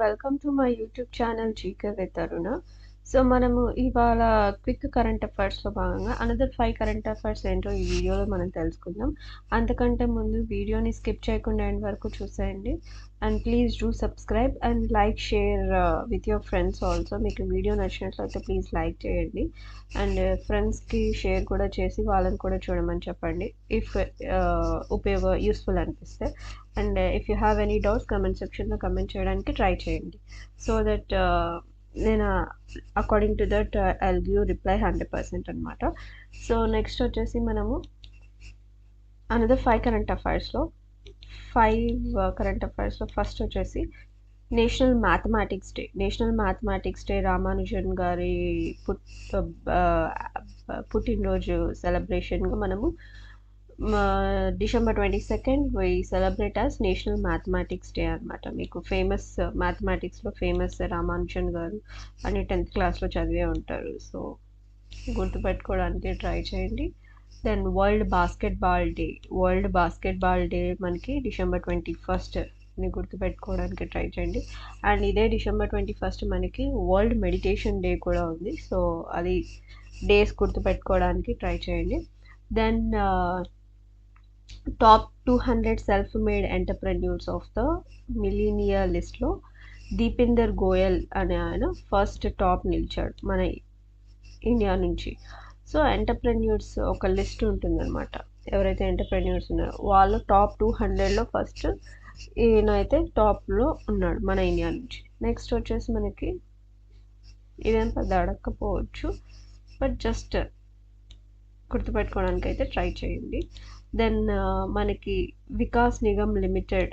Welcome to my YouTube channel GK with Aruna. So మనము ఇవాళ quick current అఫైర్స్లో భాగంగా another 5 current affairs ఏంటో ఈ వీడియోలో మనం తెలుసుకుందాం. అంతకంటే ముందు వీడియోని స్కిప్ చేయకుండా ఎండ్ వరకు చూసేయండి. And please do subscribe and like share with your friends also. మీకు వీడియో నచ్చినట్లయితే ప్లీజ్ లైక్ చేయండి అండ్ ఫ్రెండ్స్కి షేర్ కూడా చేసి వాళ్ళని కూడా చూడమని చెప్పండి ఇఫ్ యూస్ఫుల్ అనిపిస్తే. And if you have any doubts comment సెక్షన్లో కమెంట్ చేయడానికి ట్రై చేయండి సో దట్ నేను according to that I'll give reply 100% అనమాట. సో నెక్స్ట్ వచ్చేసి మనము అనదర్ 5 కరెంట్ అఫైర్స్లో ఫస్ట్ వచ్చేసి నేషనల్ మ్యాథమెటిక్స్ డే రామానుజన్ గారి పుట్టినరోజు సెలబ్రేషన్గా మనము December 22nd we celebrate as national mathematics day అనమాట. మీకు ఫేమస్ మ్యాథమెటిక్స్లో ఫేమస్ రామానుజన్ గారు అని 10th క్లాస్లో చదివే ఉంటారు. సో గుర్తుపెట్టుకోవడానికి ట్రై చేయండి. దెన్ వరల్డ్ బాస్కెట్బాల్ డే మనకి December 21st గుర్తుపెట్టుకోవడానికి ట్రై చేయండి. అండ్ ఇదే December 21st మనకి వరల్డ్ మెడిటేషన్ డే కూడా ఉంది. సో అది డేస్ గుర్తుపెట్టుకోవడానికి ట్రై చేయండి. Then top 200 self made entrepreneurs of the millennia లిస్ట్లో దీపేందర్ గోయల్ అనే ఆయన ఫస్ట్ టాప్ నిలిచాడు మన ఇండియా నుంచి. సో ఎంటర్ప్రెన్యూర్స్ ఒక లిస్ట్ ఉంటుందన్నమాట. ఎవరైతే ఎంటర్ప్రెన్యూర్స్ ఉన్నారో వాళ్ళు టాప్ 200లో ఫస్ట్ ఈయన అయితే టాప్లో ఉన్నాడు మన ఇండియా నుంచి. నెక్స్ట్ వచ్చేసి మనకి ఇదేం పెద్ద అడగకపోవచ్చు బట్ జస్ట్ గుర్తుపెట్టుకోవడానికి అయితే ట్రై చేయండి. దెన్ మనకి వికాస్ నిగమ్ లిమిటెడ్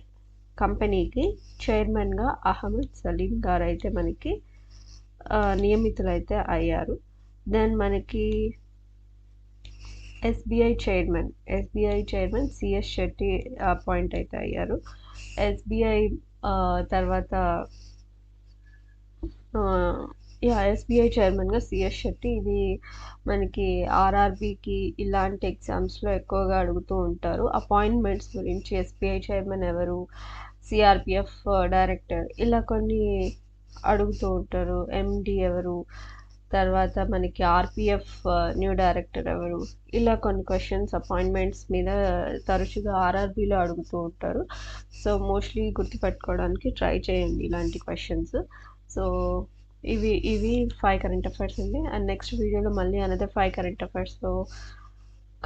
కంపెనీకి చైర్మన్గా అహ్మద్ సలీం గారు అయితే మనకి నియమితులైతే అయ్యారు. దెన్ మనకి SBI chairman CS Shetty appoint అయితే అయ్యారు. ఎస్బీఐ తర్వాత ఎస్బీఐ చైర్మన్గా సిఎస్ శెట్టి. ఇది మనకి ఆర్ఆర్బీకి ఇలాంటి ఎగ్జామ్స్లో ఎక్కువగా అడుగుతూ ఉంటారు. అపాయింట్మెంట్స్ గురించి ఎస్బీఐ చైర్మన్ ఎవరు, సిఆర్పిఎఫ్ డైరెక్టర్ ఇలా కొన్ని అడుగుతూ ఉంటారు. ఎండి ఎవరు, తర్వాత మనకి ఆర్పిఎఫ్ న్యూ డైరెక్టర్ ఎవరు, ఇలా కొన్ని క్వశ్చన్స్ అపాయింట్మెంట్స్ మీద తరచుగా ఆర్ఆర్బీలో అడుగుతూ ఉంటారు. సో మోస్ట్లీ గుర్తుపెట్టుకోవడానికి ట్రై చేయండి ఇలాంటి క్వశ్చన్స్. సో ఇవి 5 కరెంట్ అఫైర్స్ అండి. అండ్ నెక్స్ట్ వీడియోలో మళ్ళీ అనదర్ 5 కరెంట్ అఫైర్స్తో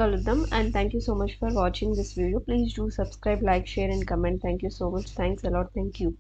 కలుద్దాం. And thank you so much for watching this video. Please do subscribe, like, share and comment. Thank you so much. Thanks a lot. Thank you.